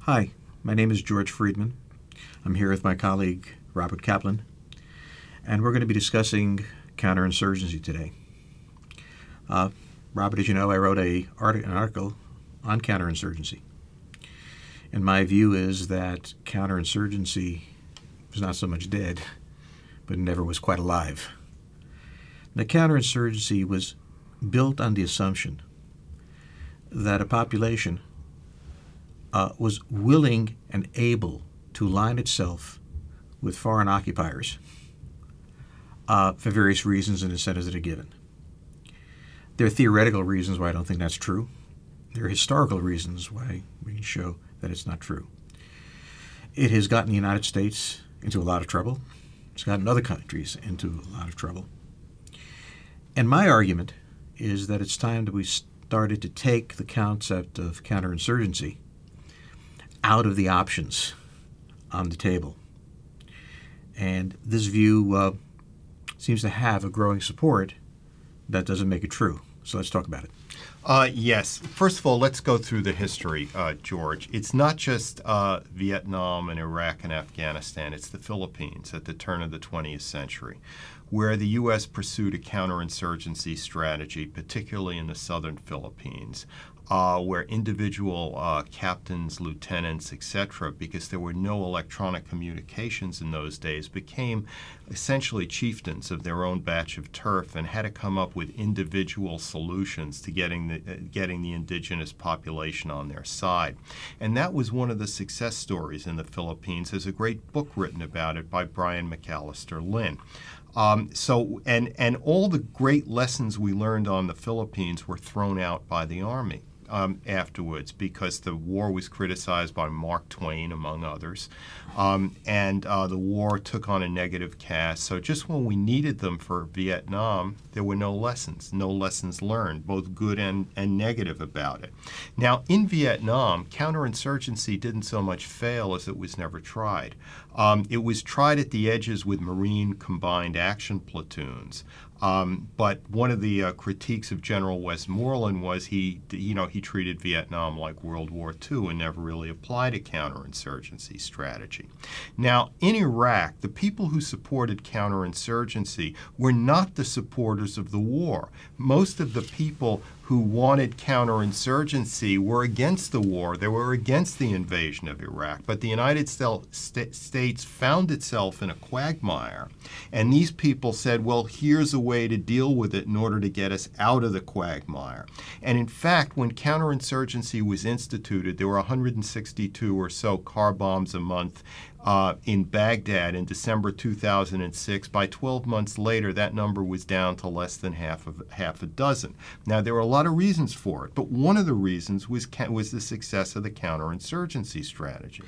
Hi, my name is George Friedman. I'm here with my colleague Robert Kaplan, and we're going to be discussing counterinsurgency today. Robert, as you know, I wrote an article on counterinsurgency. And my view is that counterinsurgency was not so much dead, but never was quite alive. The counterinsurgency was built on the assumption that a population was willing and able to align itself with foreign occupiers for various reasons and incentives that are given. There are theoretical reasons why I don't think that's true. There are historical reasons why we can show that it's not true. It has gotten the United States into a lot of trouble. It's gotten other countries into a lot of trouble. And my argument is that it's time that we started to take the concept of counterinsurgency out of the options on the table. And this view seems to have a growing support. That doesn't make it true. So let's talk about it. Yes. First of all, let's go through the history, George. It's not just Vietnam and Iraq and Afghanistan. It's the Philippines at the turn of the 20th century, where the U.S. pursued a counterinsurgency strategy, particularly in the southern Philippines, where individual captains, lieutenants, etc., because there were no electronic communications in those days, became essentially chieftains of their own batch of turf and had to come up with individual solutions to getting the indigenous population on their side. And that was one of the success stories in the Philippines. There's a great book written about it by Brian McAllister Lynn. And all the great lessons we learned on the Philippines were thrown out by the Army afterwards, because the war was criticized by Mark Twain, among others, and the war took on a negative cast. So just when we needed them for Vietnam, there were no lessons learned, both good and negative about it. Now, in Vietnam, counterinsurgency didn't so much fail as it was never tried. It was tried at the edges with Marine combined action platoons. But one of the critiques of General Westmoreland was he treated Vietnam like World War II and never really applied a counterinsurgency strategy. Now, in Iraq, the people who supported counterinsurgency were not the supporters of the war. Most of the people who wanted counterinsurgency were against the war. They were against the invasion of Iraq. But the United States found itself in a quagmire. And these people said, well, here's a way to deal with it in order to get us out of the quagmire. And in fact, when counterinsurgency was instituted, there were 162 or so car bombs a month in Baghdad in December 2006. By 12 months later, that number was down to less than half a dozen. Now, there were a lot of reasons for it, but one of the reasons was the success of the counterinsurgency strategy.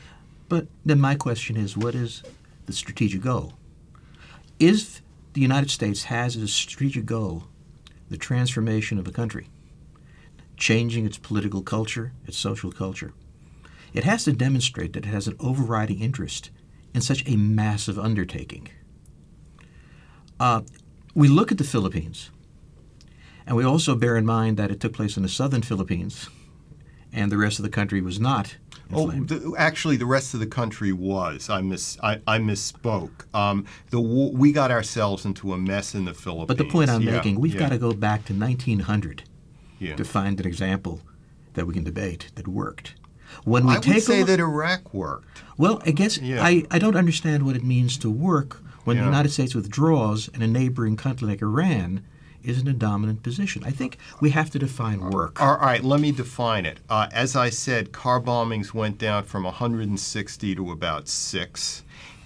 But then my question is, what is the strategic goal? If the United States has as a strategic goal the transformation of a country, changing its political culture, its social culture, it has to demonstrate that it has an overriding interest in such a massive undertaking. We look at the Philippines, and we also bear in mind that it took place in the southern Philippines, and the rest of the country was not inflamed. Actually, the rest of the country was. I misspoke. We got ourselves into a mess in the Philippines. But the point I'm making, we've got to go back to 1900 to find an example that we can debate that worked. When we I would say that Iraq worked. Well, I guess I don't understand what it means to work when the United States withdraws and a neighboring country like Iran is in a dominant position. I think we have to define work. All right, let me define it. As I said, car bombings went down from 160 to about 6.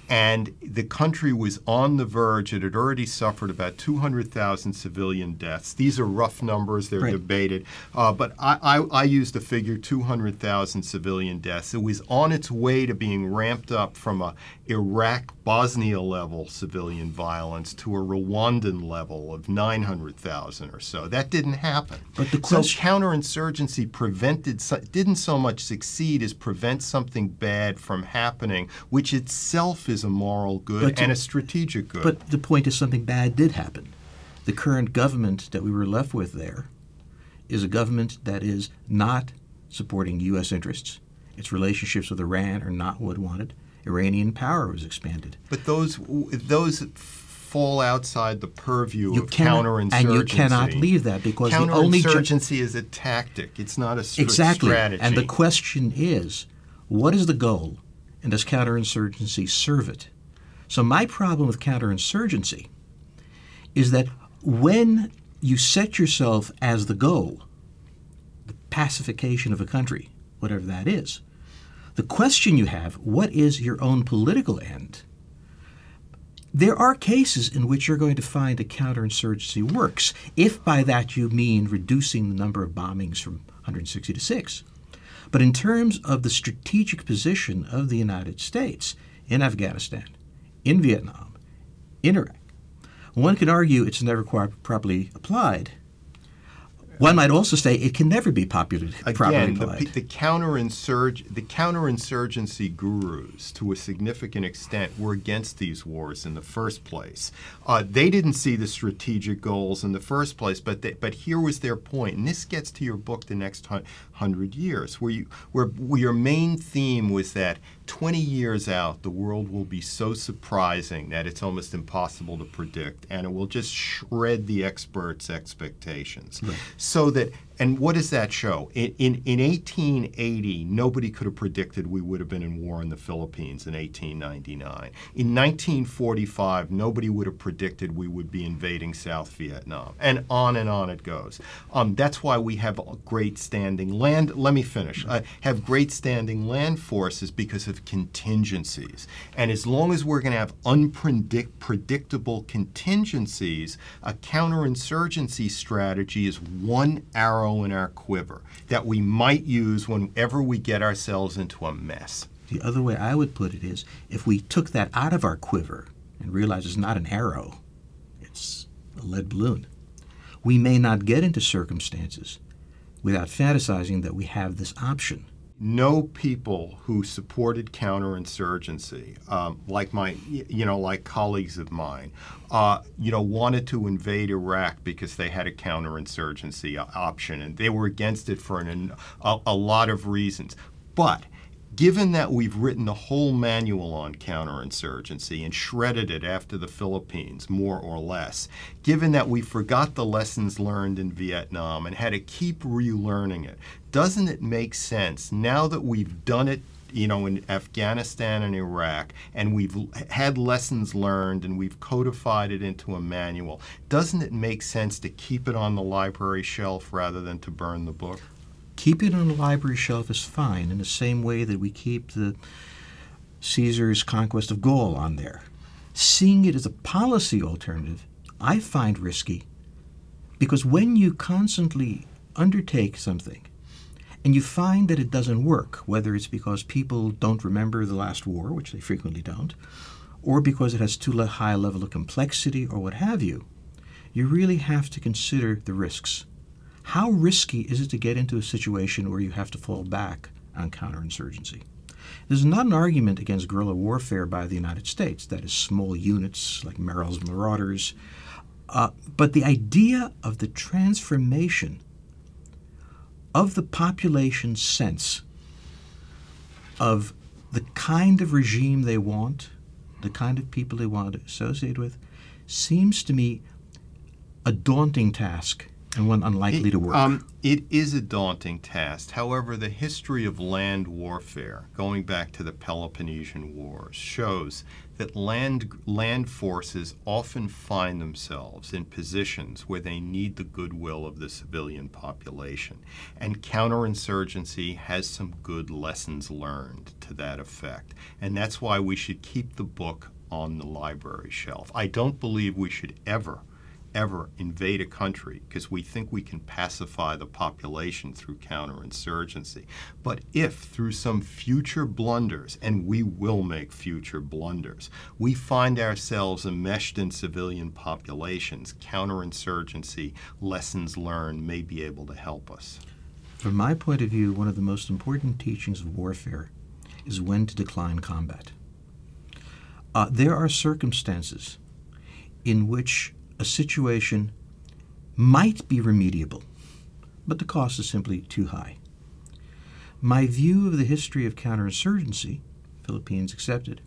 And the country was on the verge. It had already suffered about 200,000 civilian deaths. These are rough numbers. They're debated. But I used the figure 200,000 civilian deaths. It was on its way to being ramped up from a Iraq-Bosnia level civilian violence to a Rwandan level of 900,000 or so. That didn't happen. But the so counterinsurgency didn't so much succeed as prevent something bad from happening, which itself is a moral good and a strategic good. But the point is something bad did happen. The current government that we were left with there is a government that is not supporting U.S. interests Its relationships with Iran are not what it wanted. Iranian power was expanded. But those fall outside the purview of counterinsurgency. And you cannot leave that because the only counterinsurgency is a tactic. It's not a exactly. strategy. And the question is, what is the goal, and does counterinsurgency serve it? So my problem with counterinsurgency is that when you set yourself as the goal, the pacification of a country, whatever that is, the question you have, what is your own political end? There are cases in which you're going to find a counterinsurgency works, if by that you mean reducing the number of bombings from 160 to 6. But in terms of the strategic position of the United States in Afghanistan, in Vietnam, in Iraq, one can argue it's never properly applied. One might also say it can never be properly applied. The counterinsurgency gurus, to a significant extent, were against these wars in the first place. They didn't see the strategic goals in the first place, but here was their point. And this gets to your book, The Next 100 Years, where your main theme was that 20 years out, the world will be so surprising that it's almost impossible to predict, and it will just shred the experts' expectations. Right. So that, and what does that show? In 1880, nobody could have predicted we would have been in war in the Philippines in 1899. In 1945, nobody would have predicted we would be invading South Vietnam, and on it goes. That's why we have great standing land. Let me finish. Have great standing land forces because of contingencies. And as long as we're going to have unpredictable contingencies, a counterinsurgency strategy is one arrow in our quiver that we might use whenever we get ourselves into a mess. The other way I would put it is, if we took that out of our quiver and realized it's not an arrow, it's a lead balloon, we may not get into circumstances without fantasizing that we have this option. No people who supported counterinsurgency, like colleagues of mine, wanted to invade Iraq because they had a counterinsurgency option, and they were against it for a lot of reasons. But given that we've written a whole manual on counterinsurgency and shredded it after the Philippines, more or less, given that we forgot the lessons learned in Vietnam and had to keep relearning it, doesn't it make sense, now that we've done it in Afghanistan and Iraq, and we've had lessons learned and we've codified it into a manual, doesn't it make sense to keep it on the library shelf rather than to burn the book? Keeping it on the library shelf is fine, in the same way that we keep the Caesar's conquest of Gaul on there. Seeing it as a policy alternative, I find risky, because when you constantly undertake something and you find that it doesn't work, whether it's because people don't remember the last war, which they frequently don't, or because it has too high a level of complexity or what have you, you really have to consider the risks. How risky is it to get into a situation where you have to fall back on counterinsurgency? There's not an argument against guerrilla warfare by the United States, that is small units like Merrill's marauders, but the idea of the transformation of the population's sense of the kind of regime they want, the kind of people they want to associate with, seems to me a daunting task and one unlikely to work. It is a daunting task. However, the history of land warfare, going back to the Peloponnesian Wars, shows that land forces often find themselves in positions where they need the goodwill of the civilian population. And counterinsurgency has some good lessons learned to that effect. And that's why we should keep the book on the library shelf. I don't believe we should ever invade a country because we think we can pacify the population through counterinsurgency. But if through some future blunders, and we will make future blunders, we find ourselves enmeshed in civilian populations, counterinsurgency lessons learned may be able to help us. From my point of view, one of the most important teachings of warfare is when to decline combat. There are circumstances in which a situation might be remediable, but the cost is simply too high. My view of the history of counterinsurgency, Philippines accepted,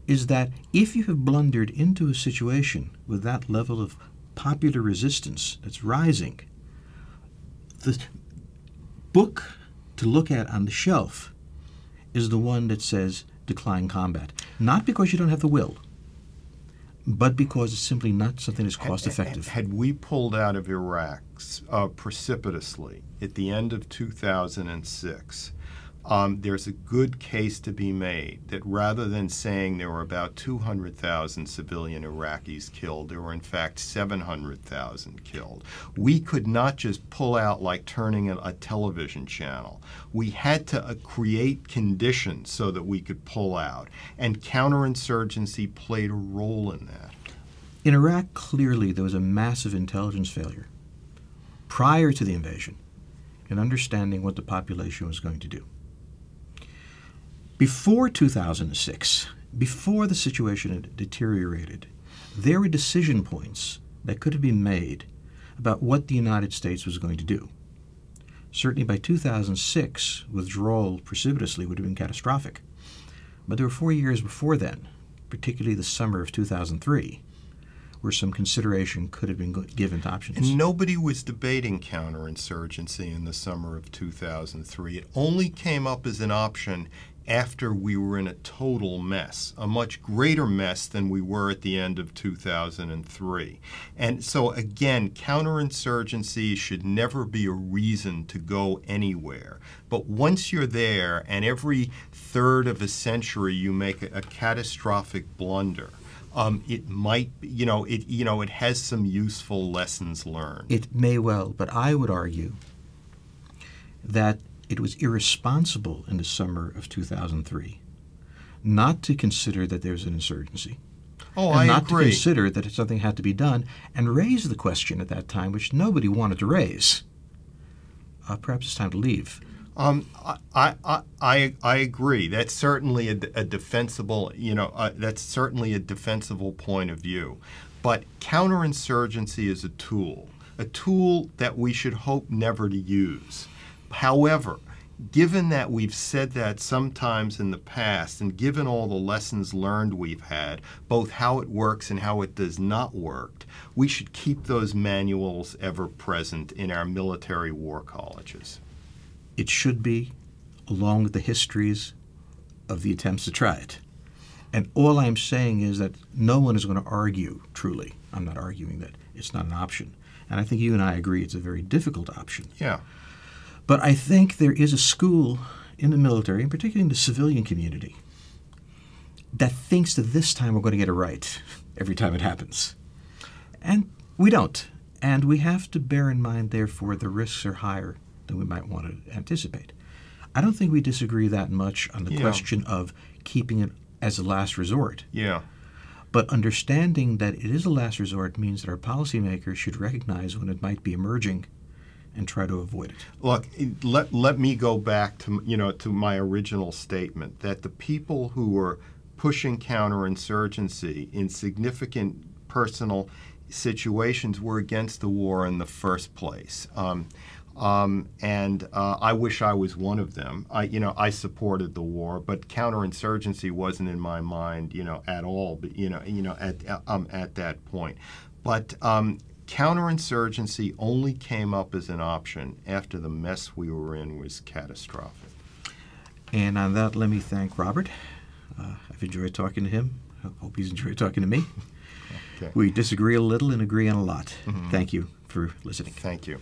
is that if you have blundered into a situation with that level of popular resistance that's rising, the book to look at on the shelf is the one that says decline combat. Not because you don't have the will, but because it's simply not something that's cost effective. Had we pulled out of Iraq precipitously at the end of 2006, there's a good case to be made that rather than saying there were about 200,000 civilian Iraqis killed, there were in fact 700,000 killed. We could not just pull out like turning a television channel. We had to create conditions so that we could pull out, and counterinsurgency played a role in that. In Iraq, clearly there was a massive intelligence failure prior to the invasion in understanding what the population was going to do. Before 2006, before the situation had deteriorated, there were decision points that could have been made about what the United States was going to do. Certainly by 2006, withdrawal precipitously would have been catastrophic. But there were 4 years before then, particularly the summer of 2003, where some consideration could have been given to options. And nobody was debating counterinsurgency in the summer of 2003. It only came up as an option after we were in a total mess, a much greater mess than we were at the end of 2003. And so again, counterinsurgency should never be a reason to go anywhere. But once you're there and every third of a century you make a catastrophic blunder, it might, it has some useful lessons learned. It may well, but I would argue that it was irresponsible in the summer of 2003 not to consider that there's an insurgency. Oh, and I not agree. to consider that something had to be done and raise the question at that time, which nobody wanted to raise. Perhaps it's time to leave. I agree. That's certainly a defensible, that's certainly a defensible point of view. But counterinsurgency is a tool that we should hope never to use. However, given that we've said that sometimes in the past, and given all the lessons learned we've had, both how it works and how it does not work, we should keep those manuals ever present in our military war colleges. It should be, along with the histories of the attempts to try it. And all I'm saying is that no one is going to argue, truly. I'm not arguing that it's not an option. And I think you and I agree it's a very difficult option. Yeah. But I think there is a school in the military, and particularly in the civilian community, that thinks that this time we're going to get it right every time it happens. And we don't. And we have to bear in mind, therefore, the risks are higher than we might want to anticipate. I don't think we disagree that much on the question of keeping it as a last resort. Yeah. But understanding that it is a last resort means that our policymakers should recognize when it might be emerging and try to avoid it. Look, let me go back to to my original statement that the people who were pushing counterinsurgency in significant personal situations were against the war in the first place. I wish I was one of them. I supported the war, but counterinsurgency wasn't in my mind, at all. But at that point, but counterinsurgency only came up as an option after the mess we were in was catastrophic. And on that, let me thank Robert. I've enjoyed talking to him. I hope he's enjoyed talking to me. Okay. We disagree a little and agree on a lot. Mm-hmm. Thank you for listening. Thank you.